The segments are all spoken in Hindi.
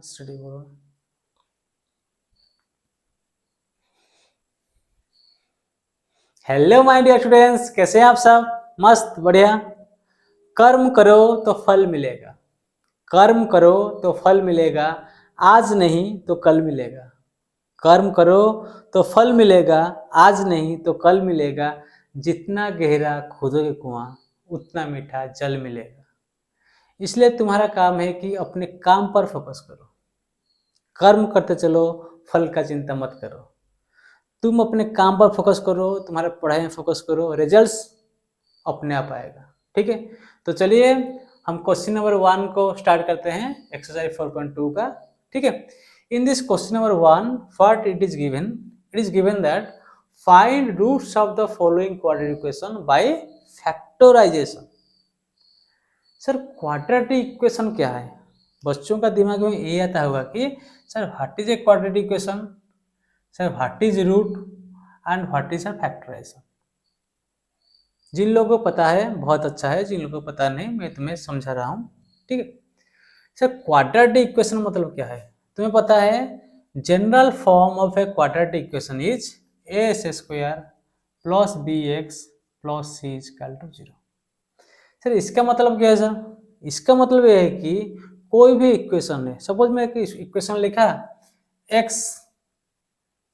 स्टडी बोलो। हेलो माय डियर स्टूडेंट्स, कैसे हैं आप सब? मस्त बढ़िया। कर्म करो तो फल मिलेगा, कर्म करो तो फल मिलेगा, आज नहीं तो कल मिलेगा। कर्म करो तो फल मिलेगा, आज नहीं तो कल मिलेगा। जितना गहरा खोदोगे कुआं उतना मीठा जल मिलेगा। इसलिए तुम्हारा काम है कि अपने काम पर फोकस करो, कर्म करते चलो, फल का चिंता मत करो। तुम अपने काम पर फोकस करो, तुम्हारे पढ़ाई में फोकस करो, रिजल्ट्स अपने आप आएगा। ठीक है, तो चलिए हम क्वेश्चन नंबर 1 को स्टार्ट करते हैं, एक्सरसाइज 4.2 का। ठीक है, in this question number 1 what it is given that find roots of the following quadratic equation by factorisation. Sir quadratic equation क्या है? बच्चों का दिमाग में ये आता होगा कि sir what is a quadratic equation, sir what is root and what is a factorization. जिन लोगों को पता है बहुत अच्छा है, जिन लोगों को पता नहीं मैं तुम्हें समझा रहा हूँ। ठीक है, सर क्वाड्रेटिक इक्वेशन मतलब क्या है? तुम्हें पता है general form of a quadratic equation is x square plus b x plus c is equal to 0। Sir इसका मतलब क्या है सर? इसका मतलब यह है कि कोई भी इक्वेशन है, सपोज मैं इक्वेशन लिखा x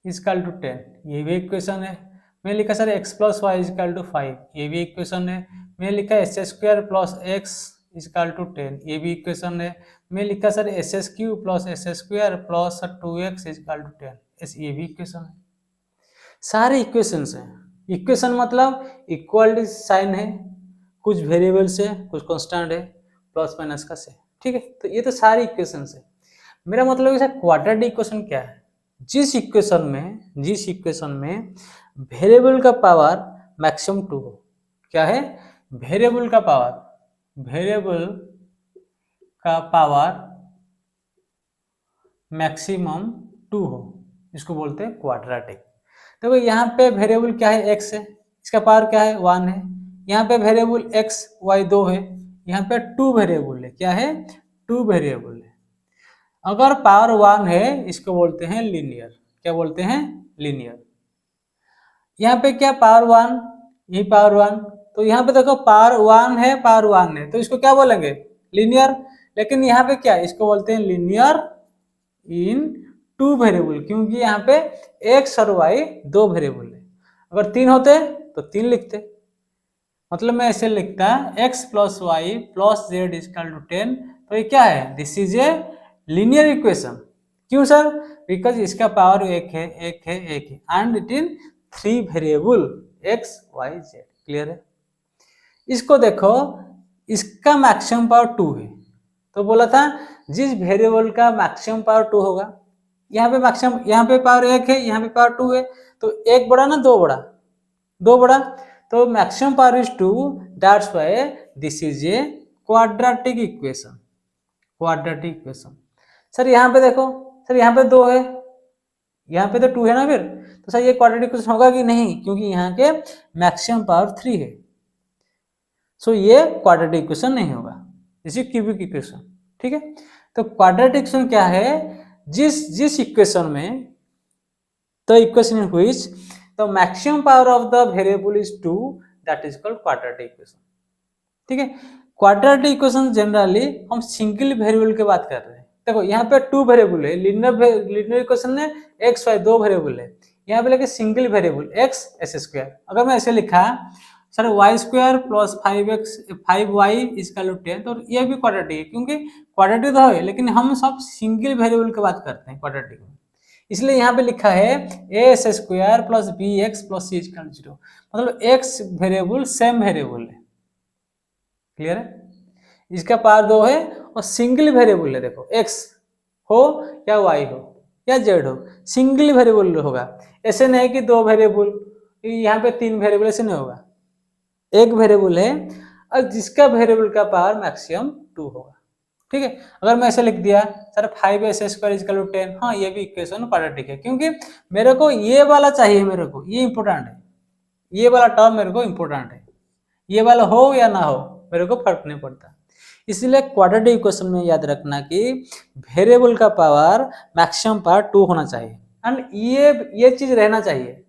इजकल टू 10, ये भी इक्वेशन है। मैं लिखा sir x plus y is equal to 5, ये भी इक्वेशन है। मैं लिखा x square plus x is equal to 10, ये भी इक्वेशन है। मैं लिखा sir x x cube plus x square plus 2x is equal to 10, ये भी इक्वेशन है। सारे इक्वेशंस हैं। इक्वेशन मतलब इक्वल साइन है, कुछ वेरिएबल्स है, कुछ कांस्टेंट है, प्लस माइनस का से। ठीक है, तो ये तो सारी इक्वेशंस है। मेरा मतलब है क्वाड्रेटिक इक्वेशन क्या है? जिस इक्वेशन में वेरिएबल का पावर मैक्सिमम 2 हो। क्या है? वेरिएबल का पावर मैक्सिमम 2 हो, इसको बोलते हैं क्वाड्रेटिक। देखो यहाँ पे वेरिएबल क्या है? x है, इसका पावर क्या है? 1 है। यहाँ पे वेरिएबल x y 2 है, यहाँ पे 2 वेरिएबल है। क्या है? 2 वेरिएबल है। अगर पावर 1 है इसको बोलते हैं लीनियर। क्या बोलते हैं? लीनियर। यहाँ पे क्या पावर 1, यही पावर 1, तो यहाँ पे देखो पावर 1 है, पावर 1 है, तो इसको क्या बोलेंगे? लीनियर। लेकिन यहाँ पे क्या, इसको बोलते हैं लीनियर इन 2 वेरिएबल, क्योंकि यहाँ पे x और y 2 वेरिएबल है। अगर 3 होते तो 3 लिखते। मतलब मैं ऐसे लिखता x plus y plus z is equal to 10, तो ये क्या है? This is a linear equation. क्यों सर? बिकॉज इसका पावर एक है and it in 3 variable x y z। Clear है? इसको देखो, इसका मैक्सिमम पावर 2 है, तो बोला था जिस वेरिएबल का मैक्सिमम पावर 2 होगा, यहाँ पे मैक्सिमम, यहाँ पे पावर 1 है, यहाँ पे पावर 2 है, तो 1 बड़ा ना 2 बड़ा? 2 बड़ा, तो maximum power is 2, that's why this is a quadratic equation. Quadratic equation. Sir यहाँ पे देखो, सर यहाँ पे 2 है, यहाँ पे तो 2 है ना, फिर तो सर ये क्वाड्रेटिक इक्वेशन होगा कि नहीं? क्योंकि यहाँ के मैक्सिमम पावर 3 है, सो ये क्वाड्रेटिक इक्वेशन नहीं होगा, इसी क्यूबिक इक्वेशन। ठीक है, तो क्वाड्रेटिक इक्वेशन क्या है? जिस इक्वेशन में the equation in which the maximum power of the variable is 2, that is called quadratic equation. ठीक है, क्वाड्रेटिक इक्वेशन जनरली हम सिंगल वेरिएबल की बात कर रहे हैं। देखो यहाँ पे 2 वेरिएबल है, लीनियर इक्वेशन में x y 2 वेरिएबल है, यहाँ पे लेके single variable x s square. अगर मैं ऐसे लिखा sir y square plus 5y is equal to 10, तो ये भी क्वाड्रेटिक है, क्योंकि क्वाड्रेटिक तो है लेकिन हम सब सिंगल वेरिएबल की बात करते हैं क्वाड्रेटिक में। इसलिए यहाँ पे लिखा है a square plus b x plus c equal to 0, मतलब x वेरिएबल सेम वेरिएबल है। क्लियर है? इसका पावर 2 है और सिंगल वेरिएबल है। देखो x हो या y हो या z हो, सिंगल वेरिएबल होगा। ऐसे नहीं कि 2 वेरिएबल, यहाँ पे 3 वेरिएबल, ऐसे नहीं होगा। एक वेरिएबल है और जिसका वेरिएबल का पावर मैक्सिमम 2 होगा। ठीक है, अगर मैं ऐसे लिख दिया sir 5s square is equal to 10, हाँ ये भी इक्वेशन क्वाड्रेटिक है, क्योंकि मेरे को ये वाला चाहिए, मेरे को ये इंपॉर्टेंट है, ये वाला टर्म मेरे को इंपॉर्टेंट है। ये वाला हो या ना हो मेरे को फर्क नहीं पड़ता। इसलिए क्वाड्रेटिक इक्वेशन में याद रखना कि वेरिएबल का पावर मैक्सिमम पावर 2 होना चाहिए एंड ये चीज रहना चाहिए,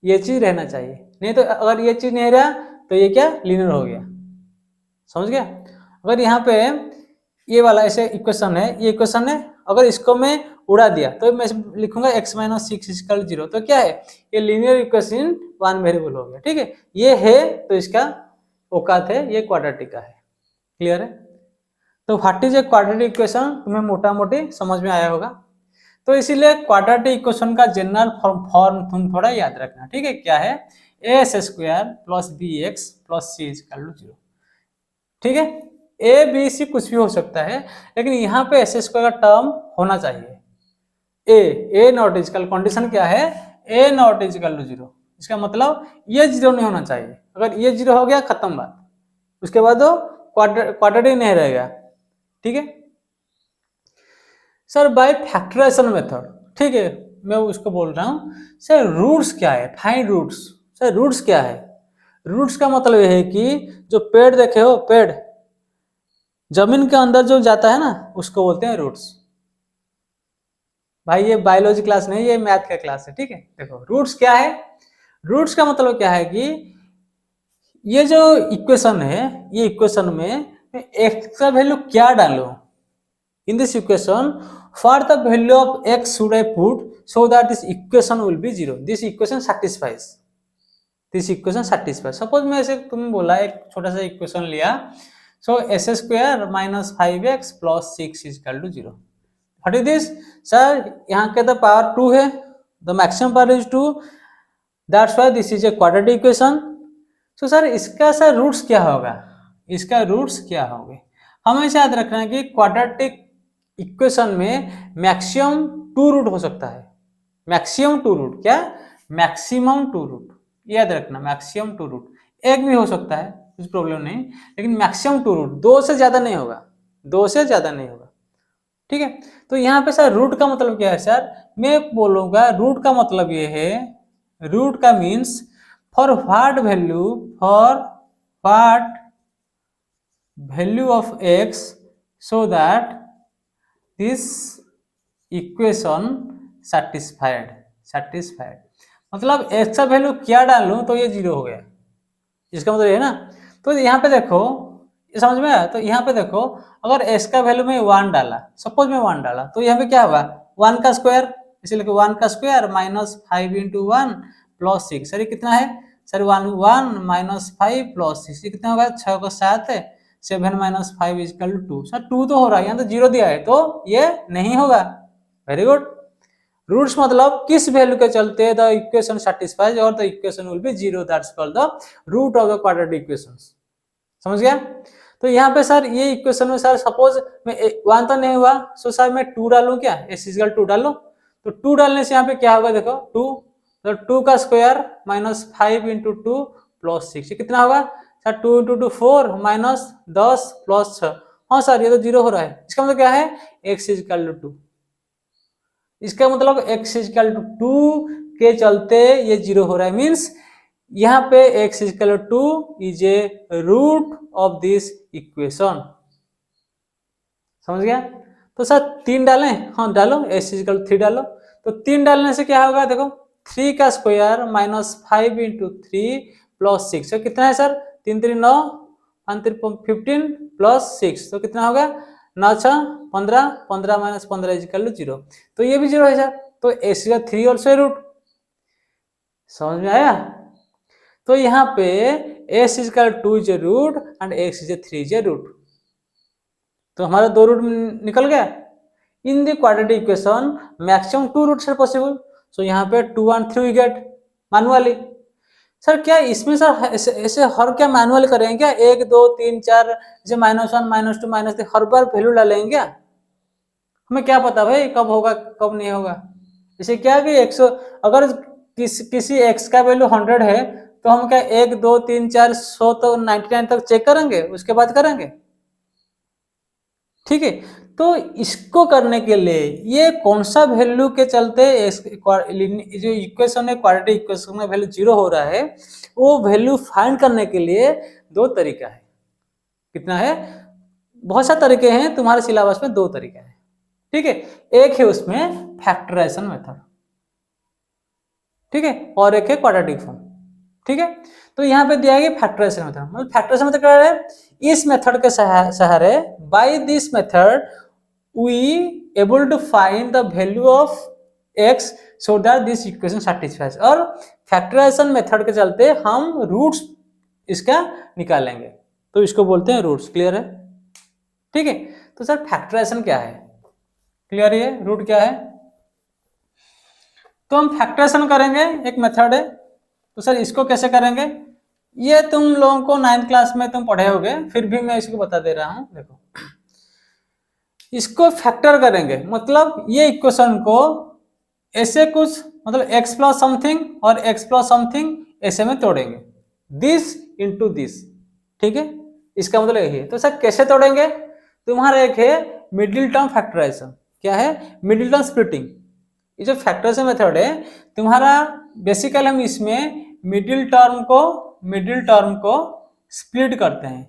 ये चीज रहना चाहिए, नहीं तो अगर ये चीज नहीं रहा तो ये क्या लीनियर हो गया, समझ गया। अगर यहाँ पे ये वाला ऐसे इक्वेशन है, ये इक्वेशन है, अगर इसको मैं उड़ा दिया तो मैं लिखूंगा x माइनस सिक्स इक्वल 0, तो क्या है ये लीनियर इक्वेशन वन वेरिएबल हो गया, ठीक है। ये है तो इसका औकात है, ये क्वाड्रेटिक का है, क्लियर है। तो what is a quadratic equation तुम्हें मोटा मोटी समझ में आया होगा। तो इसीलिए क्वाड्रेटिक इक्वेशन का जनरल फॉर्म तुम थोड़ा याद रखना, ठीक है। क्या है x square plus b x plus c equal to 0, ठीक है। ए बी सी कुछ भी हो सकता है, लेकिन यहाँ पे एस स्क्वायर का टर्म होना चाहिए। ए नॉट इजिकल, कंडीशन क्या है ए नॉट इजिकल टू 0, इसका मतलब ये 0 नहीं होना चाहिए। अगर ये 0 हो गया खत्म बात, उसके बाद वो क्वाड्रेटिक नहीं रहेगा, ठीक है। सर बाय फैक्टराइजेशन मेथड, ठीक है, मैं उसको बोल रहा हूँ। सर रूट्स क्या है, फाइंड रूट्स। सर रूट्स क्या है, रूट्स का मतलब यह है कि जो पेड़ देखे हो, पेड़ जमीन के अंदर जो जाता है ना उसको बोलते हैं रूट्स। भाई ये बायोलॉजी क्लास नहीं, ये मैथ का क्लास है, ठीक है। देखो रूट्स क्या है, रूट्स का मतलब क्या है कि ये जो इक्वेशन है, ये इक्वेशन में x का वैल्यू क्या डालूं in this equation, for the value of x should I put so that this equation will be 0, this equation satisfies, this equation satisfies। Suppose मैं ऐसे तुम बोला एक छोटा सा इक्वेशन लिया, so s square minus 5x plus 6 equal to 0। What is this sir, यहाँ के द पावर 2 है, the maximum power is 2, that's why this is a quadratic equation. So sir इसका सर रूट्स क्या होगा, इसका रूट्स क्या होंगे, हमेशा याद रखना है कि क्वाड्रेटिक इक्वेशन में मैक्सिमम 2 रूट हो सकता है, मैक्सिमम 2 रूट, क्या मैक्सिमम 2 रूट, याद रखना मैक्सिमम 2 रूट, एक भी हो सकता है कुछ प्रॉब्लम नहीं, लेकिन मैक्सिमम 2 रूट, 2 से ज्यादा नहीं होगा, 2 से ज्यादा नहीं होगा, ठीक है। तो यहाँ पे सर रूट का मतलब क्या है सर, मैं बोलूंगा रूट का मतलब ये है, रूट का means for what value, for what value of x so that this equation satisfied, satisfied मतलब x का वैल्यू क्या डालूं तो ये 0 हो गया, इसका मतलब ये है ना। तो यहाँ पे देखो, ये समझ में आया, तो यहाँ पे देखो अगर s का वैल्यू में 1 डाला, सपोज में 1 डाला, तो यहाँ पे क्या होगा 1 का स्क्वायर, इसीलिए 1 का square minus 5 into 1 plus 6, sir ये कितना है सर 1 माइनस 5 प्लस 6, ये कितना होगा 6 का 7 है, 7 माइनस 5 इक्वल टू 2, सर 2 तो हो रहा है, यहाँ तो 0 दिया है तो ये नहीं होगा। Very good. रूट्स मतलब किस वैल्यू के चलते द इक्वेशन सैटिस्फाइज और the equation will be 0, that's called the root of the quadratic equations, समझ गया। तो यहाँ पे सर ये इक्वेशन में सर सपोज मैं 1 तो नहीं हुआ, सो सर मैं 2 डालूं, क्या s इक्वल 2 डालो, तो 2 डालने से यहाँ पे क्या होगा देखो 2, तो 2 का स्क्वायर माइनस 5 इंटू 2 प्लस 6, कितना होगा सर 2 इंटू 2 4 माइनस 10 प्लस 6, हाँ सर ये तो 0 हो रहा है, इसका मतलब क्या है x इक्वल टू 2, इसका मतलब x इक्वल टू 2 के चलते ये 0 हो रहा है, मीन्स यहाँ पे x equal to 2 is a root of this equation, समझ गया। तो सर 3 डालें, हाँ डालो, s इक्वल 3 डालो, तो 3 डालने से क्या होगा देखो 3 का स्क्वायर माइनस 5 इंटू 3 प्लस 6, तो कितना है सर 3 3 9 5 3 15 प्लस 6, तो कितना होगा 9 6 15, 15 माइनस 15 इक्वल टू 0, तो ये भी 0 है सर, तो s का 3 ऑल्सो रूट, समझ में आया। तो यहाँ पे s equal 2 is a root and x is a 3 is a root, तो हमारा 2 रूट निकल गया। In the quadratic equation maximum 2 roots are possible, so यहाँ पे 2 1 3 वी गेट मैनुअली। सर क्या इसमें सर ऐसे हर क्या मैनुअल करेंगे क्या, 1 2 3 4 जैसे -1 -2 -3 हर बार वैल्यू डालेंगे क्या, हमें क्या पता भाई कब होगा कब नहीं होगा। जैसे क्या कि 100 अगर किसी x का वैल्यू 100 है तो हम क्या 1 2 3 4 100 तो 99 तक चेक करेंगे, उसके बाद करेंगे, ठीक है। तो इसको करने के लिए ये कौन सा वैल्यू के चलते जो इक्वेशन है क्वाड्रेटिक इक्वेशन में वैल्यू 0 हो रहा है, वो वैल्यू फाइंड करने के लिए 2 तरीका है, कितना है बहुत सारे तरीके हैं, तुम्हारे सिलेबस में 2 तरीके हैं, ठीक है। एक है उसमें फैक्टराइजेशन मेथड, ठीक है, और एक है क्वाड्रेटिक फॉर्म, ठीक है। तो यहाँ पे दिया गया फैक्टराइजेशन मेथड, मतलब फैक्टराइजेशन मेथड क्या है, इस मेथड के सहारे by this method we able to find the value of x so that this equation satisfies, और फैक्टराइजेशन मेथड के चलते हम रूट्स इसका निकालेंगे, तो इसको बोलते हैं रूट्स। क्लियर है, ठीक है। तो सर फैक्टराइजेशन क्या है, क्लियर है, रूट क्या है। तो हम फैक्टराइजेशन करेंगे, एक मेथड है। तो सर इसको कैसे करेंगे, ये तुम लोगों को 9th क्लास में तुम पढ़े होगे, फिर भी मैं इसको बता दे रहा हूं। देखो, इसको फैक्टर करेंगे, मतलब ये इक्वेशन को ऐसे कुछ, मतलब x प्लस समथिंग और x प्लस समथिंग ऐसे में तोड़ेंगे, दिस इंटू दिस, ठीक है। इसका मतलब यही है। तो सर कैसे तोड़ेंगे, तुम्हारा एक है मिडिल टर्म फैक्टराइजेशन, क्या है, मिडिल टर्म स्प्लिटिंग। ये जो फैक्टराइजेशन मेथड है तुम्हारा, बेसिकली हम इसमें मिडिल टर्म को स्प्लिट करते हैं,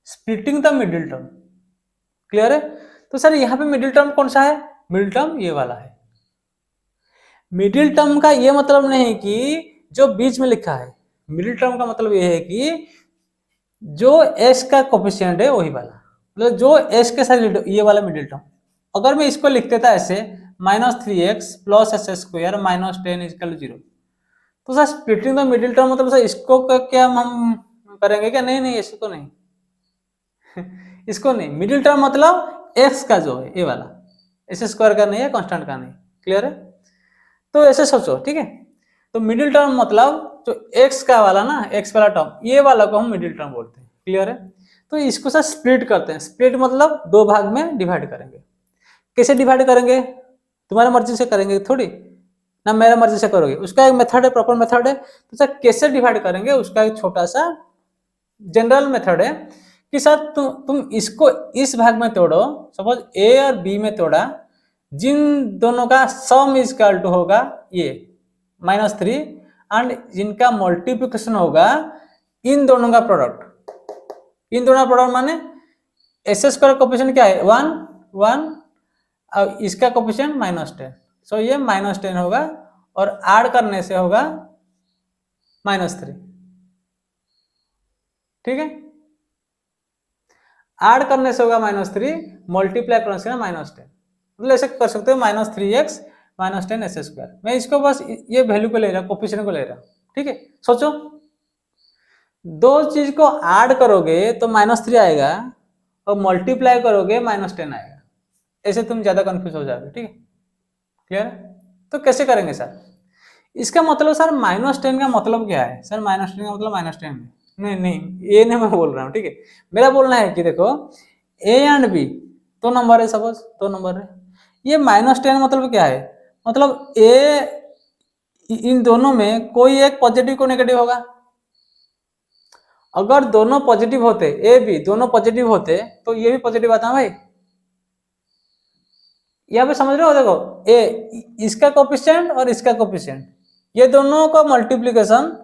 splitting the middle term. Clear है। तो सर यहाँ पे मिडिल टर्म कौन सा है, मिडिल टर्म ये वाला है। मिडिल टर्म का ये मतलब नहीं कि जो बीच में लिखा है, मिडिल टर्म का मतलब ये है कि जो s का कोफिशिएंट है वही वाला, मतलब जो s के साथ ये वाला मिडिल टर्म। अगर मैं इसको लिख देता ऐसे -3x plus x square -10 equal 0, तो sir splitting the middle term मतलब सर इसको क्या हम करेंगे क्या, नहीं नहीं इसको नहीं इसको नहीं, मिडिल टर्म मतलब x का जो है ये वाला, एस स्क्वायर का नहीं है, कांस्टेंट का नहीं। क्लियर है। तो ऐसे सोचो, ठीक है। तो मिडिल टर्म मतलब जो x का वाला ना, x वाला टर्म, ये वाला को हम मिडिल टर्म बोलते हैं। क्लियर है। तो इसको सर स्प्लिट करते हैं, स्प्लिट मतलब 2 भाग में डिवाइड करेंगे। कैसे डिवाइड करेंगे, तुम्हारी मर्जी से करेंगे थोड़ी ना, मेरा मर्जी से करोगे, उसका एक मेथड है, प्रॉपर मेथड है। तो सर कैसे डिवाइड करेंगे, उसका एक छोटा सा जनरल मेथड है कि सर तुम इसको इस भाग में तोड़ो, सपोज a और b में तोड़ा, जिन दोनों का सम इज इक्वल टू होगा ये -3, एंड जिनका मल्टीप्लिकेशन होगा इन दोनों का प्रोडक्ट, इन दोनों का प्रोडक्ट माने एस स्क्वायर कोफिशिएंट क्या है 1 1, और इसका कोफिशिएंट -10, सो ये -10 होगा, और ऐड करने से होगा -3, ठीक है। ऐड करने से होगा -3, मल्टीप्लाई करने से -10, मतलब ऐसे कर सकते हो -3x -10 एस स्क्वायर। मैं इसको बस ये वैल्यू को ले रहा हूँ, कोफिशिएंट को ले रहा हूँ, ठीक है। सोचो, दो चीज को ऐड करोगे तो -3 आएगा, और मल्टीप्लाई करोगे -10 आएगा, ऐसे तुम ज्यादा कंफ्यूज हो जाओगे, ठीक है। क्लियर। तो कैसे करेंगे सर, इसका मतलब सर -10 का मतलब क्या है, सर -10 का मतलब -10 नहीं नहीं, ये नहीं मैं बोल रहा हूँ, ठीक है। मेरा बोलना है कि देखो a एंड b 2 नंबर है, सपोज 2 नंबर है, ये -10 मतलब क्या है, मतलब a इन दोनों में कोई एक पॉजिटिव को नेगेटिव होगा। अगर दोनों पॉजिटिव होते, ए बी दोनों पॉजिटिव होते, तो ये भी पॉजिटिव आता है भाई। यहाँ पे समझ रहे हो, देखो ए इसका कोफिशिएंट और इसका कोफिशिएंट, ये दोनों का मल्टीप्लिकेशन,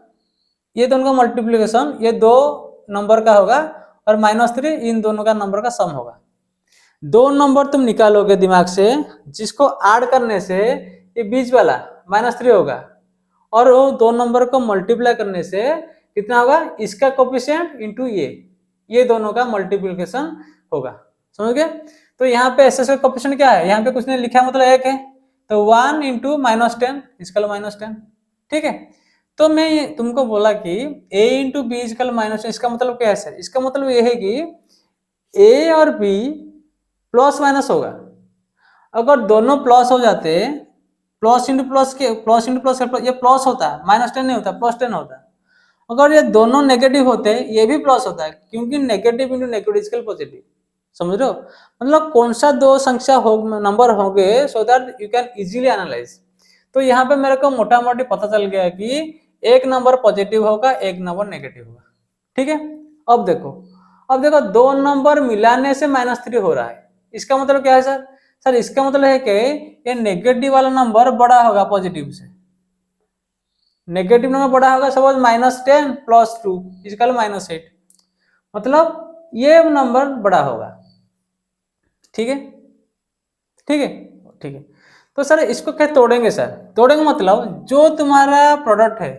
ये दोनों का मल्टीप्लिकेशन ये 2 नंबर का होगा, और -3 इन दोनों का नंबर का सम होगा। 2 नंबर तुम निकालोगे दिमाग से, जिसको ऐड करने से ये बीच वाला -3 होगा, और वो 2 नंबर को मल्टीप्लाई करने से कितना होगा, इसका कोफिशिएंट इंटू ये दोनों का मल्टीप्लिकेशन होगा। समझ गए। तो यहाँ पे एस का कोफिशिएंट क्या है, यहाँ पे कुछ नहीं लिखा, मतलब 1 है, तो 1 इंटू -10 इसका -10, ठीक है। तो मैं तुमको बोला कि a इंटू बी इजकल -10, इसका मतलब क्या है सर, इसका मतलब ये है कि a और b प्लस माइनस होगा। अगर दोनों प्लस हो जाते, प्लस इंटू प्लस के प्लस इंटू प्लस ये प्लस होता है, -10 नहीं होता, +10 होता है। अगर ये दोनों नेगेटिव होते, ये भी प्लस होता है, क्योंकि negative into negative is equal positive. समझ रहे हो, मतलब कौन सा दो संख्या हो नंबर होंगे, so that you can easily analyse. तो यहाँ पे मेरे को मोटा मोटी पता चल गया कि एक नंबर पॉजिटिव होगा, एक नंबर नेगेटिव होगा, ठीक है। अब देखो 2 नंबर मिलाने से -3 हो रहा है, इसका मतलब क्या है सर, सर इसका मतलब है कि ये नेगेटिव वाला नंबर बड़ा होगा पॉजिटिव से, नेगेटिव नंबर बड़ा होगा, सपोज -10 + 2 इजकल -8, मतलब ये नंबर बड़ा होगा। ठीक है, ठीक है, ठीक है। तो सर इसको क्या तोड़ेंगे सर? तोड़ेंगे मतलब जो तुम्हारा प्रोडक्ट है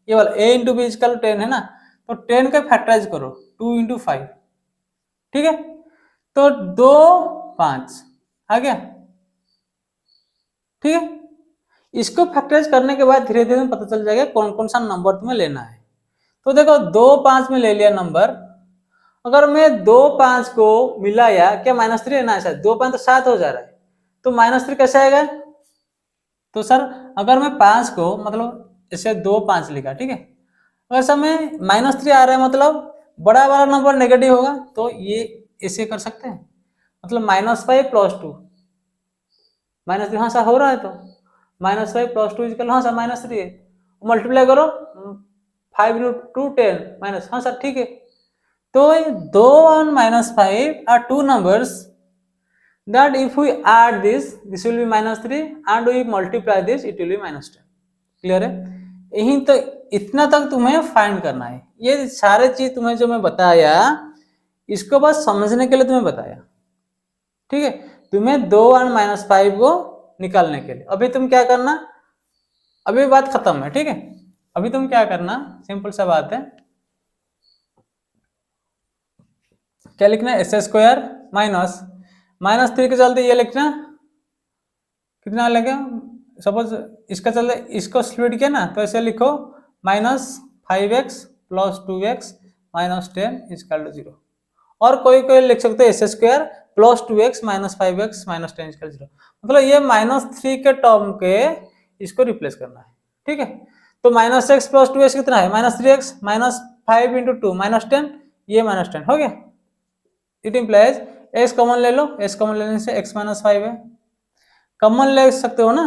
ये वाला a इंटू बी इजकल 10 है ना, तो 10 का फैक्टराइज करो 2 इंटू 5। ठीक है, तो 2 5 आ गया। ठीक है, इसको फैक्टराइज करने के बाद धीरे धीरे पता चल जाएगा कौन कौन सा नंबर तुम्हें लेना है। तो देखो 2 5 में ले लिया नंबर। अगर मैं 2 5 को मिलाया, क्या -3 है ना, सर 2 5 तो 7 हो जा रहा है, तो -3 कैसे आएगा? तो सर अगर मैं 5 को मतलब इसे 2 5 लिखा, ठीक है, अगर समय -3 आ रहा है मतलब बड़ा वाला नंबर नेगेटिव होगा, तो ये ऐसे कर सकते हैं, मतलब -5 + 2 -3, हाँ सर हो रहा है, तो -5 + 2 इक्वल, हाँ सर -3 है, मल्टीप्लाई करो 5 × 2 10 माइनस, हाँ सर ठीक है। तो 2 और -5 are two numbers that if we add this will be -3 and we multiply this it will be -10। Clear है? यही तो, इतना तक तुम्हें फाइंड करना है। ये सारे चीज तुम्हें जो मैं बताया इसको बस समझने के लिए तुम्हें बताया। ठीक है, तुम्हें 2 और -5 को निकालने के लिए अभी तुम क्या करना, अभी बात खत्म है। ठीक है, अभी तुम क्या करना, सिंपल सा बात है, क्या लिखना है, s² माइनस -3 के चलते ये लिखना, कितना लगेगा, सपोज इसका चलते इसको स्प्लिट किया ना, तो ऐसे लिखो -5x + 2x - 10 = 0। और कोई लिख सकते हैं s² + 2x - 5x - 10 = 0। मतलब ये -3 के टर्म के इसको रिप्लेस करना है। ठीक है, तो -x + 2x कितना है, -3x, -5 × 2 -10, ये -10 हो गया। इट इम्प्लाइज x कॉमन ले लो, x कॉमन लेने से x - 5 है, कॉमन ले सकते हो ना,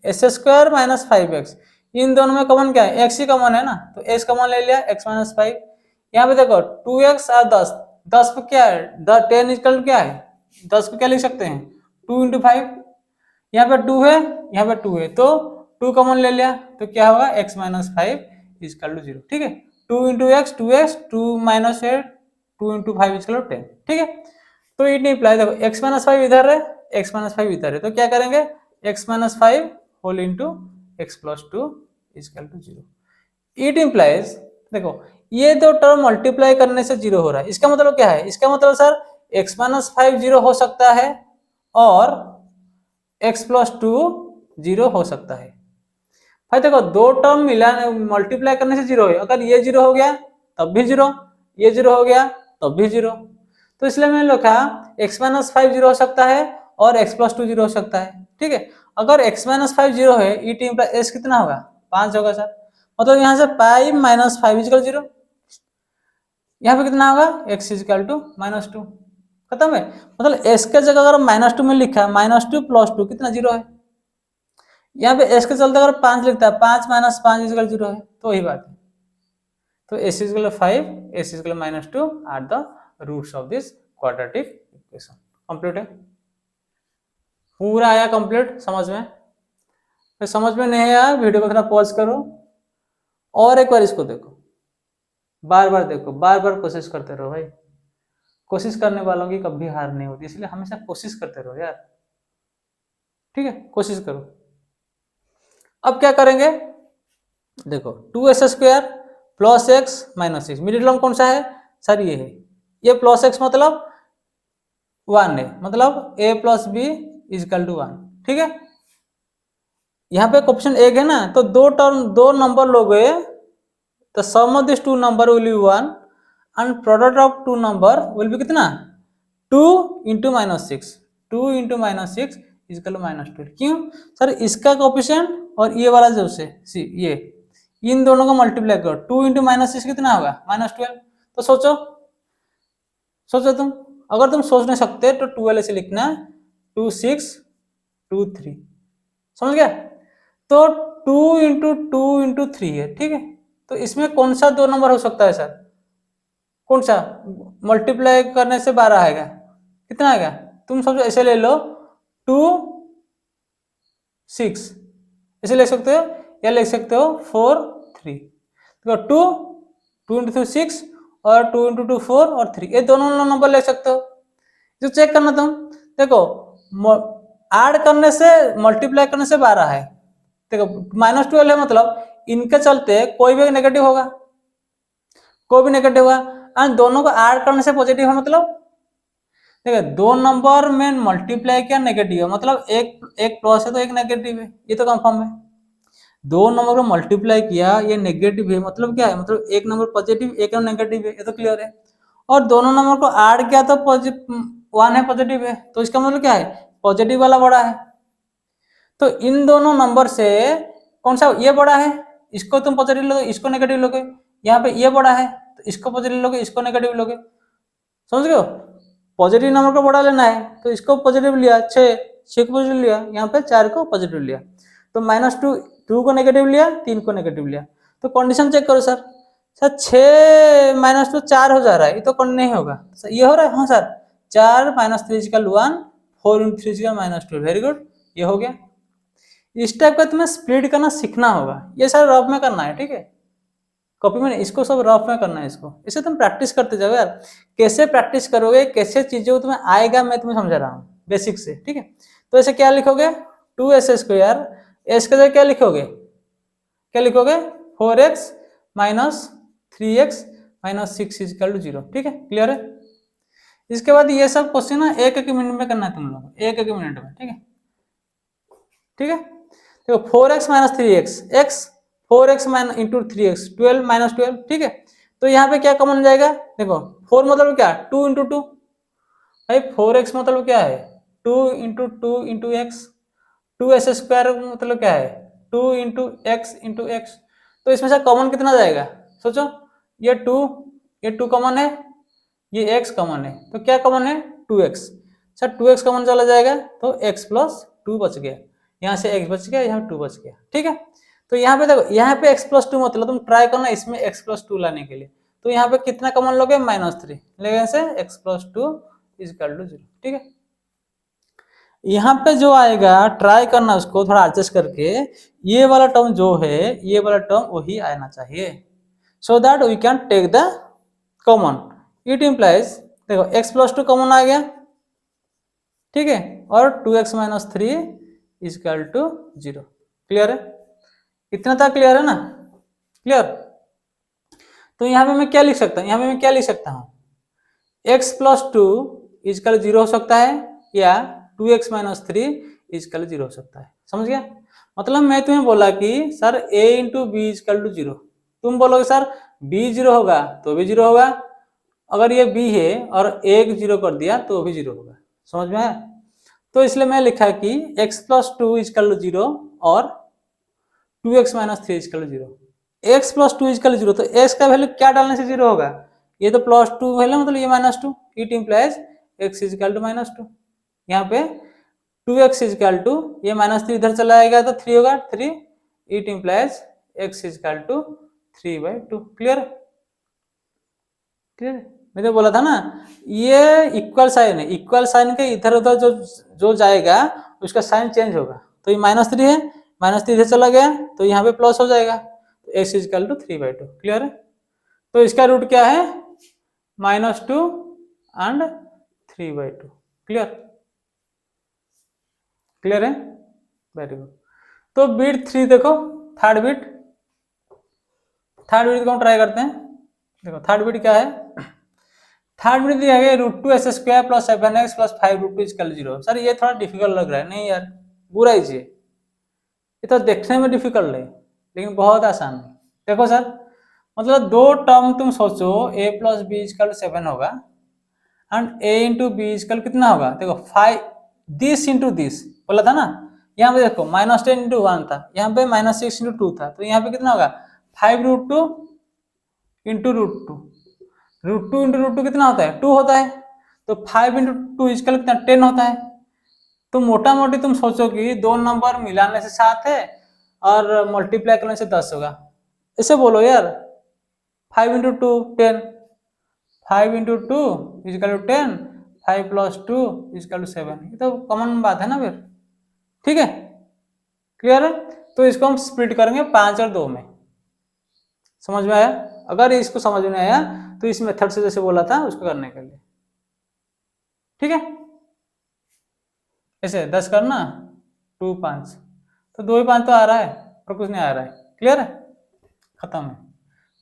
s² - 5x, इन दोनों में कॉमन क्या है, x ही कॉमन है ना, तो x कॉमन ले लिया, x - 5। यहाँ पे देखो 2x और 10, 10 पे क्या है, 10 इक्वल क्या है, 10 को क्या लिख सकते हैं, 2 × 5, यहाँ पे 2 है, यहाँ पे 2 है, तो 2 कॉमन ले लिया, तो क्या होगा, x - 5 = 0। ठीक है, 2 × x 2x, 2 - 8 2 × 5 = 10। ठीक है, तो इट इम्प्लाई, देखो x - 5 इधर है, x - 5 इधर है, तो क्या करेंगे, x - 5 whole into x + 2 = 0। It implies, देखो ये दो टर्म मल्टीप्लाई करने से 0 हो रहा है, इसका मतलब क्या है, इसका मतलब सर x - 5 0 हो सकता है और x + 2 0 हो सकता है। भाई देखो दो टर्म मिलाने मल्टीप्लाई करने से 0 है, अगर ये 0 हो गया तब भी 0, ये 0 हो गया तब भी 0, तो इसलिए मैंने लिखा x - 5 0 हो सकता है और x + 2 0 हो सकता है। ठीक है, अगर x - 5 0 है, इट इम्प्लाई s कितना होगा, 5 होगा सर, मतलब यहाँ से 5 - 5 = 0, यहाँ पे कितना होगा, x = -2, खत्म है। मतलब s के जगह अगर -2 में लिखा, -2 + 2 कितना 0 है, यहाँ पे s के चलते अगर 5 लिखता है, 5 - 5 = 0 है, तो वही बात है। तो s = 5, s = -2 are the roots of this quadratic equation. Complete है, पूरा आया कंप्लीट समझ में? तो समझ में नहीं आया वीडियो को थोड़ा पॉज करो और एक बार इसको देखो, बार बार देखो, बार बार कोशिश करते रहो भाई, कोशिश करने वालों की कभी हार नहीं होती, इसलिए हमेशा कोशिश करते रहो यार। ठीक है, कोशिश करो। अब क्या करेंगे, देखो 2s² + x - 6, मिडिल टर्म कौन सा है सर, ये है, ये +x मतलब 1 है, मतलब a + b = 1। ठीक है, यहाँ पे ऑप्शन एक है ना, तो दो टर्म, दो नंबर लोगे, तो sum of this two number will be 1 and product of two number will be कितना, 2 × -6, 2 × -6 = -12। क्यों सर, इसका कोएफिशिएंट और ये वाला जो से ये इन दोनों को मल्टीप्लाई करो, 2 × -6 कितना होगा, -12। तो सोचो, सोचो तुम, अगर तुम सोच नहीं सकते तो 12 ऐसे लिखना, 2 6 2 3, समझ गया। तो 2 × 2 × 3 है। ठीक है, तो इसमें कौन सा दो नंबर हो सकता है सर, कौन सा, मल्टीप्लाई करने से 12 आएगा, कितना आएगा, तुम समझो ऐसे ले लो, 2 6 ऐसे ले सकते हो, या ले सकते हो 4 3, तो 2 × 6 और 2 इंटू 2 4 और 3, ये दोनों नंबर ले सकते हो। जो चेक करना तुम देखो, ऐड करने से मल्टीप्लाई करने से 12 है, देखो -12 है, मतलब इनके चलते कोई भी नेगेटिव होगा, कोई भी नेगेटिव होगा, एंड दोनों को ऐड करने से पॉजिटिव है, मतलब देखो दो नंबर में मल्टीप्लाई किया नेगेटिव है, मतलब एक प्लस है तो एक नेगेटिव है, ये तो कंफर्म है। दो नंबर को मल्टीप्लाई किया, ये नेगेटिव है, मतलब क्या है, मतलब एक नंबर पॉजिटिव एक नंबर नेगेटिव है, ये तो क्लियर है। और दोनों नंबर को ऐड किया तो वन है पॉजिटिव है, तो इसका मतलब क्या है, पॉजिटिव वाला बड़ा है। तो इन दोनों नंबर से कौन सा ये बड़ा है, इसको तुम पॉजिटिव लोगे, इसको नेगेटिव लोगे, यहाँ पे ये बड़ा है तो इसको पॉजिटिव लोगे, इसको नेगेटिव लोगे, समझ गए हो। पॉजिटिव नंबर को बड़ा लेना है तो इसको पॉजिटिव लिया, 6 को पॉजिटिव लिया, यहाँ पे 4 को पॉजिटिव लिया, तो -2 को नेगेटिव लिया, 3 को नेगेटिव लिया। तो कंडीशन चेक करो सर, 6 -2 4 हो जा रहा है, ये तो नहीं होगा, ये हो रहा है, हाँ sir 4 -3 equal 1, 4 × 3 equal -2, very good, ये हो गया। इस टाइप का तुम्हें स्प्लिट करना सीखना होगा, ये सर रफ में करना है, ठीक है, कॉपी में, इसको सब रफ में करना है, इसको इसे तुम प्रैक्टिस करते जाओ यार। कैसे प्रैक्टिस करोगे, कैसे चीजें को तुम्हें आएगा, मैं तुम्हें समझा रहा हूँ बेसिक से, ठीक है। तो ऐसे क्या लिखोगे, 2s², एस के जगह क्या लिखोगे, 4x - 3x - 6 = 0, ठीक है, क्लियर है। इसके बाद ये सब क्वेश्चन ना एक एक मिनट में करना है तुम लोग, एक एक मिनट में, ठीक है, ठीक है। देखो 4x - 3x, x 4x into 3x 12 -12, ठीक है। तो यहाँ पे क्या कॉमन जाएगा, देखो 4 मतलब क्या, 2 इंटू 2, भाई 4x मतलब क्या है, 2 इंटू 2 इंटू एक्स, 2s² मतलब क्या है, 2 इंटू एक्स इंटू एक्स। तो इसमें से कॉमन कितना जाएगा, सोचो, ये 2 कॉमन है, ये x कॉमन है, तो क्या कॉमन है, 2x, सर 2x कॉमन चला जाएगा तो x + 2 बच गया, यहाँ से x बच गया, यहाँ 2 बच गया, ठीक है। तो यहाँ पे देखो, यहाँ पे x + 2 मतलब तुम ट्राई करना इसमें x + 2 लाने के लिए, तो यहाँ पे कितना कॉमन लोगे, -3 लेकिन से x + 2 = 0, ठीक है। यहाँ पे जो आएगा ट्राई करना उसको थोड़ा एडजस्ट करके, ये वाला टर्म जो है, ये वाला टर्म वही आना चाहिए, so that we can take the common. It implies, देखो x + 2 कॉमन आ गया, ठीक है, और 2x - 3 = 0, क्लियर है, इतना तक क्लियर है ना, क्लियर। तो यहाँ पे मैं क्या लिख सकता हूँ, यहाँ पे मैं क्या लिख सकता हूँ, x + 2 = 0 हो सकता है, या 2x - 3 = 0 हो सकता है, समझ गया। मतलब मैं तुम्हें बोला कि सर a × b = 0, तुम बोलोगे सर b 0 होगा तो भी 0 होगा, अगर ये b है और a 0 कर दिया तो भी 0 होगा, समझ में आया। तो इसलिए मैं लिखा कि x + 2 = 0 और 2x - 3 = 0, x + 2 = 0, तो x का वैल्यू क्या डालने से 0 होगा, ये तो +2 वैल्यू, मतलब ये -2, इट इम्प्लाइज x = -2, यहाँ पे 2x = ये -3 इधर चला आएगा तो 3 होगा, 3, it implies x = 3/2, clear, clear. मैंने बोला था ना, ये इक्वल साइन है, इक्वल साइन के इधर उधर जो जाएगा उसका साइन चेंज होगा, तो ये -3 है, -3 इधर चला गया तो यहाँ पे प्लस हो जाएगा, तो x = 3/2, क्लियर है। तो इसका रूट क्या है, -2 एंड 3/2, क्लियर, क्लियर है, वेरी गुड। तो बिट 3 देखो, थर्ड बिट को हम ट्राई करते हैं। देखो थर्ड बिट क्या है, थर्ड बिट दिया गया √2s² + 7x + 5√2 = 0। सर ये थोड़ा डिफिकल्ट लग रहा है, नहीं यार बुरा ही चाहिए, ये तो देखने में डिफिकल्ट है लेकिन बहुत आसान है। देखो सर, मतलब दो टर्म तुम सोचो, a + b = 7 होगा एंड a × b = कितना होगा, देखो 5 दिस इंटू दिस बोला था ना, यहाँ पे देखो -10 × 1 था, यहाँ पे -6 × 2 था, तो यहाँ पे कितना होगा 5√2 × √2, √2 × √2 कितना होता है, 2 होता है, तो 5 × 2 = कितना 10 होता है। तो मोटा मोटी तुम सोचो कि दो नंबर मिलाने से 7 है और मल्टीप्लाई करने से 10 होगा, ऐसे बोलो यार, 5 × 2 10, 5 × 2 = 10, 5 + 2 = 7, ये तो कॉमन बात है ना फिर, ठीक है, क्लियर है। तो इसको हम स्प्लिट करेंगे 5 और 2 में, समझ में आया, अगर इसको समझ में आया तो इस मेथड से जैसे बोला था उसको करने के लिए, ठीक है। ऐसे 10 करना 2 5, तो 2 ही 5 तो आ रहा है और कुछ नहीं आ रहा है, क्लियर है, खत्म है।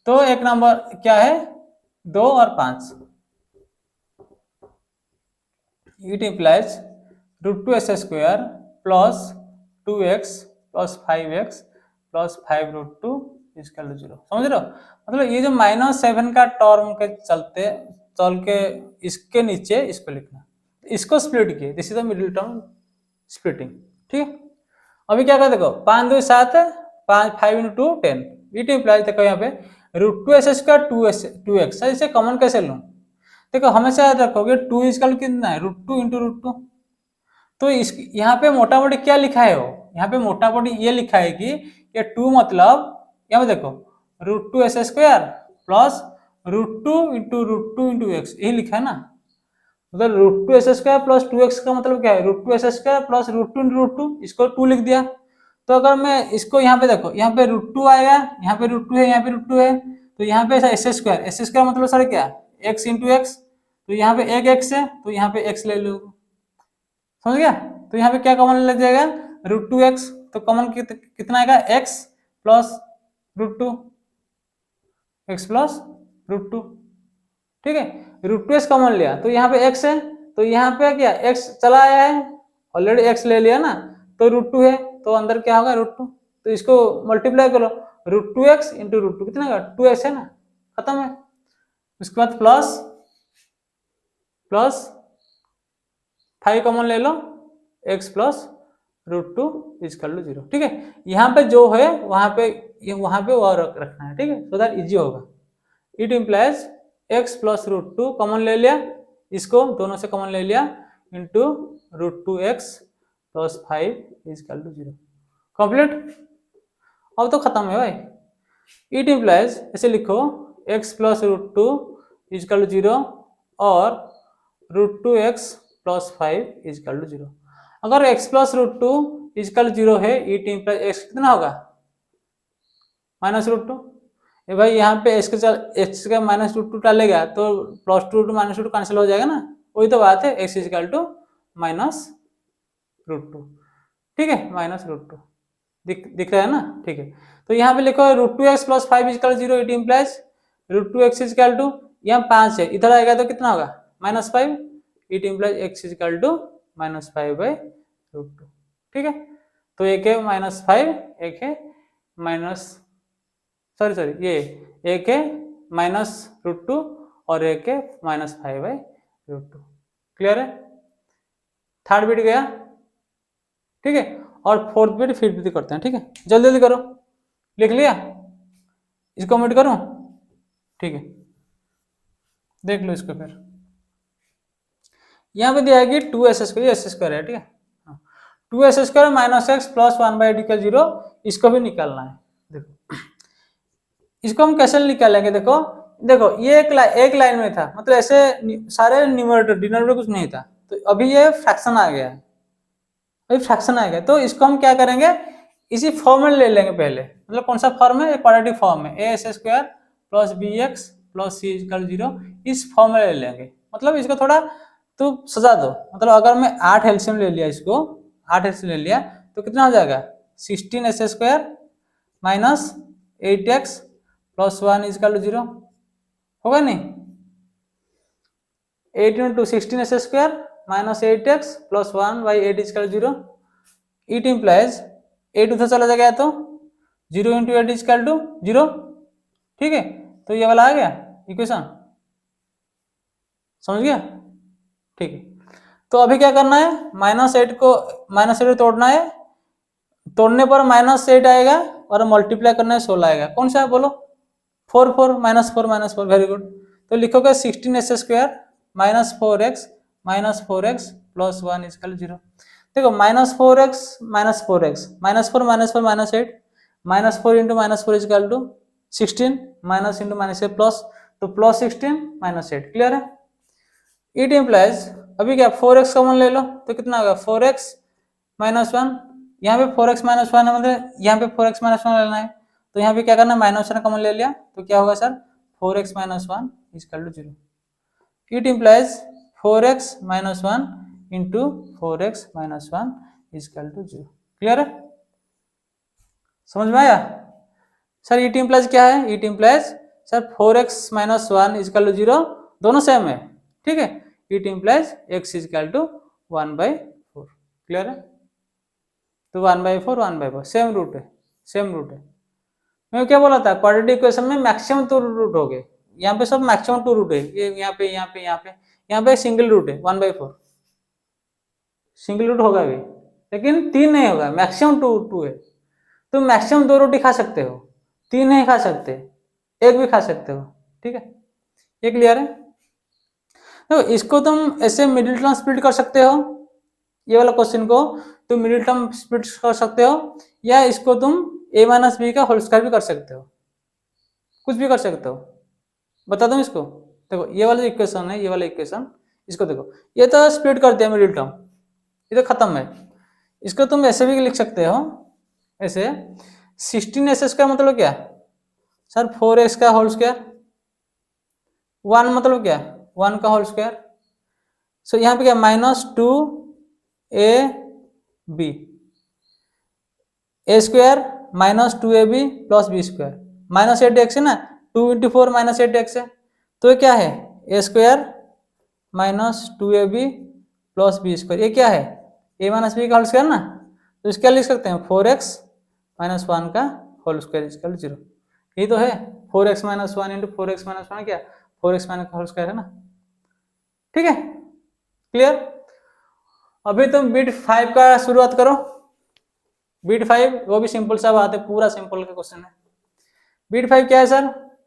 तो एक नंबर क्या है 2 और 5, it implies √2s² plus 2x plus 5x plus 5√2 equal to 0। समझ रहे हो, मतलब ये जो -7 का टर्म के चलते चल के इसके नीचे इसको लिखना, इसको स्प्लिट किए, this is the middle term splitting, ठीक है। अभी क्या कर देखो 5 2 7 5 5 × 2 10, इट इम्प्लाइज देखो यहाँ पे √2s² 2x, इसे कॉमन कैसे लूं, देखो हमेशा याद रखोगे 2 इक्वल कितना है √2 × √2, तो इस यहाँ पे मोटा मोटी क्या लिखा है, वो यहाँ पे मोटा मोटी ये लिखा है कि ये 2 मतलब यहाँ पे देखो √2s² प्लस √2 × √2 × x, यही लिखा है ना, मतलब √2s² प्लस 2x का मतलब क्या है √2s² प्लस √2 × √2, इसको 2 लिख दिया। तो अगर मैं इसको यहाँ पे देखो, यहाँ पे √2 आएगा, यहाँ पे √2 है, यहाँ पे √2 है, तो यहाँ पे s² मतलब सर क्या x × x, तो यहाँ पे एक x है तो यहाँ पे x ले लो, समझ गया। तो यहाँ पे क्या कॉमन लग जाएगा √2x, तो कॉमन कितना आएगा x प्लस √2, x प्लस √2, ठीक है। √2s कॉमन लिया तो यहाँ पे x है, तो यहाँ पे क्या x चला आया है, ऑलरेडी x ले लिया ना, तो √2 है, तो अंदर क्या होगा √2, तो इसको मल्टीप्लाई करो √2x × √2 कितना होगा 2x है ना, खत्म है। उसके बाद प्लस 5 कॉमन ले लो, x प्लस √2 इक्वल टू 0, ठीक है। यहाँ पे जो है वहां पे वो रखना है, ठीक है, सो दैट इजी होगा। It implies x plus √2 common ले लिया, इसको दोनों से कॉमन ले लिया, into √2x plus 5 equal to 0, complete. अब तो खत्म है भाई। इट इम्प्लाइज ऐसे लिखो x प्लस √2 इक्वल टू 0 और √2x प्लस 5 इक्वल टू 0। अगर x प्लस √2 इक्वल 0 है, इट इम्प्लाइज x कितना होगा -√2, ये भाई यहाँ पे x का -√2 डालेगा तो +2 -√2 कैंसिल हो जाएगा ना, वही तो बात है, x इक्वल टू -√2, ठीक है, -√2 दिख रहा है ना, ठीक है। तो यहाँ पे लिखो √2x plus 5 equal 0, it implies √2x equal to, यहाँ 5 है, इधर आएगा तो कितना होगा -5, it implies x equal to -5/√2, ठीक है। तो एक है -5, एक है ये एक है -√2 और एक है -5/√2, क्लियर है। थर्ड बिट गया, ठीक है, और फोर्थ बिट फिफ्थ बिट करते हैं, ठीक है, जल्दी जल्दी करो, लिख लिया, इसको मिट करूं, ठीक है, देख लो इसको। फिर यहाँ पे दिया है कि 2s² है, ठीक है, 2s² -x प्लस 1/8 इक्वल 0, इसको भी निकालना है। देखो इसको हम कैसे निकालेंगे, देखो ये एक लाइन में था, मतलब ऐसे सारे न्यूमरेटर डिनोमिनेटर कुछ नहीं था, तो अभी ये फ्रैक्शन आ गया, तो इसको हम क्या करेंगे, इसी फॉर्म में ले लेंगे पहले, मतलब कौन सा फॉर्म है, क्वाड्रेटिक फॉर्म है, as² plus bx plus c equal 0, इस फॉर्म में ले लेंगे। मतलब इसको थोड़ा तो सजा दो, मतलब अगर मैं 8 एलसीएम ले लिया, इसको 8 एलसीएम ले लिया तो कितना हो जाएगा 16s² minus 8x plus 1 equal to 0, होगा नहीं, 8 × 16s² minus 8x plus 1/8 equal 0, it implies 8 उधर चला जाएगा तो 0 × 8 इक्वल टू 0, ठीक है। तो ये वाला आ गया इक्वेशन, समझ गया, ठीक है। तो अभी क्या करना है, -8 को तोड़ना है, तोड़ने पर -8 आएगा और मल्टीप्लाई करना है 16 आएगा, कौन सा है बोलो, 4 -4, वेरी गुड। तो लिखोगे 16s² minus 4x plus 1 equal 0। देखो -4x -4 -8 -4 × -4 equal to 16 minus into minus plus, तो प्लस 16 -8, क्लियर है। इट इम्प्लाइज अभी क्या 4x कॉमन ले लो तो कितना होगा 4x -1, यहाँ पे 4x -1 है, मतलब यहाँ पे 4x -1 लेना है, तो यहाँ पे क्या करना है -1 कॉमन ले लिया तो क्या होगा sir 4x minus 1 is equal to 0. It implies 4x minus 1 into 4x minus 1 is equal to 0. Clear है? समझ में आया? सर इट इम्प्लाइज क्या है? It implies sir 4x minus 1 is equal to 0, दोनों सेम है, ठीक है? It implies x is equal to 1/4. Clear है? तो 1/4 1/4 सेम रूट है, सेम रूट है. मैं क्या बोला था, क्वाड्रेटिक इक्वेशन में मैक्सिमम 2 रूट हो गए. यहाँ पे सब मैक्सिमम 2 रूट है, ये यहाँ पे सिंगल रूट है 1/4, सिंगल रूट होगा भी, लेकिन 3 नहीं होगा, मैक्सिमम 2 है. तुम मैक्सिमम 2 रोटी खा सकते हो, 3 नहीं खा सकते, 1 भी खा सकते हो, ठीक है? ये क्लियर है? तो इसको तुम ऐसे मिडिल टर्म स्प्लिट कर सकते हो, ये वाला क्वेश्चन को तुम मिडिल टर्म स्प्लिट कर सकते हो, या इसको तुम a माइनस बी का होल स्क्वायर भी कर सकते हो, कुछ भी कर सकते हो. बता दूं इसको? देखो ये वाला इक्वेशन है, ये वाला इक्वेशन, इसको देखो, ये तो स्प्लिट कर दिया मिडिल टर्म, ये तो खत्म है. इसको तुम ऐसे भी लिख सकते हो, ऐसे 16s का मतलब क्या सर? 4x का होल स्क्वायर. 1 मतलब क्या? 1 का होल स्क्वायर. सो यहाँ पे क्या -2ab a square -2ab plus b square, -8x है ना, 2 × 4 -8x है, तो ये क्या है? a square -2ab plus b square. ये क्या है? a माइनस बी का होल स्क्वायर ना, तो इसका लिख सकते हैं 4x - 1 का होल स्क्वायर इक्वल टू 0. यही तो है 4x - 1 इंटू 4x - 1 क्या? 4x - का होल स्क्वायर है ना, ठीक है? क्लियर? अभी तुम बिट 5 का शुरुआत करो. बिट 5 वो भी सिंपल सा बात है, पूरा सिंपल का क्वेश्चन है. बिट 5 क्या है सर?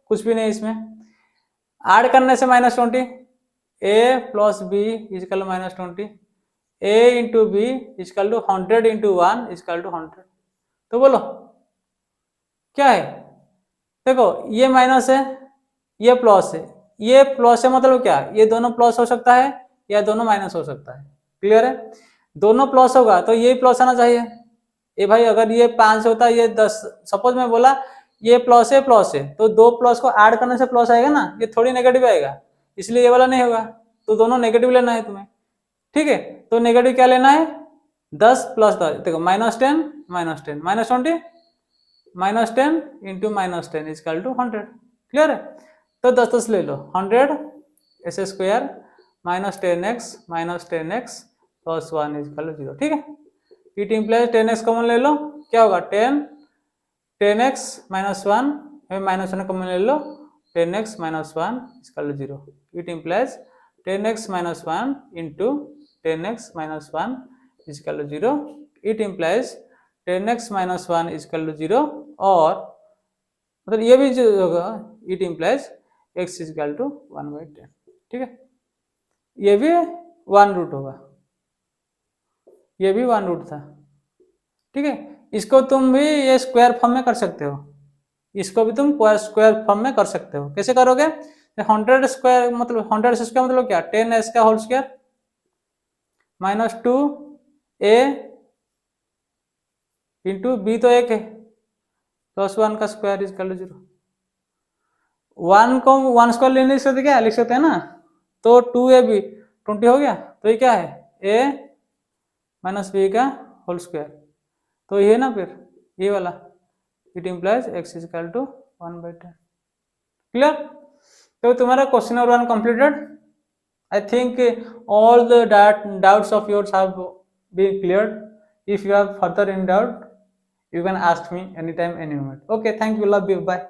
कुछ भी नहीं, इसमें ऐड करने से -20, a plus b equal -20, a into b equal to 100 into 1 equal to 100. तो बोलो क्या है? देखो ये माइनस है, ये प्लस है, ये प्लस है मतलब क्या? ये दोनों प्लस हो सकता है या दोनों माइनस हो सकता है. क्लियर है? दोनों प्लस होगा तो ये प्लस आना चाहिए. ये भाई अगर ये 5 होता है, ये 10, सपोज मैं बोला ये प्लस है तो 2 प्लस को ऐड करने से प्लस आएगा ना, ये थोड़ी नेगेटिव आएगा, इसलिए ये वाला नहीं होगा, तो दोनों नेगेटिव लेना है तुम्हें, ठीक है? तो नेगेटिव क्या लेना है? 10 प्लस 10, देखो -10 -10 -20 -10 इंटू -10 इक्वल टू 100. क्लियर है? तो 10 ले लो, 100 s square -10x plus 1 equal to 0, ठीक है? इट इम्प्लाइज 10x कॉमन ले लो, क्या होगा? 10x - 1 -1 कॉमन ले लो, 10x - 1 equal to 0. It implies 10x - 1 into 10x - 1 equal to 0. It implies 10x - 1 equal to 0, और मतलब ये भी जो होगा, it implies x equal to 1/10, ठीक है? ये भी 1 रूट होगा, ये भी 1 रूट था, ठीक है? इसको तुम भी ये स्क्वायर फॉर्म में कर सकते हो, इसको भी तुम स्क्वायर फॉर्म में कर सकते हो. कैसे करोगे? 100 स्क्वायर मतलब 100 स्क्वायर मतलब क्या? 10s का whole square -2a into B तो 1 है, प्लस 1 का स्क्वायर इक्वल टू 0. 1 को 1 स्क्वायर ले नहीं सकते, क्या लिख सकते हैं ना, तो 2ab 20 हो गया, तो ये क्या है? a माइनस बी का होल स्क्वायर, तो ये ना फिर ये वाला, it implies x equal to 1/10. Clear? तो तुम्हारा question number 1 completed. I think all the doubts of yours have been cleared. If you have further in doubt, you can ask me anytime, any moment. Okay, thank you, love you, bye.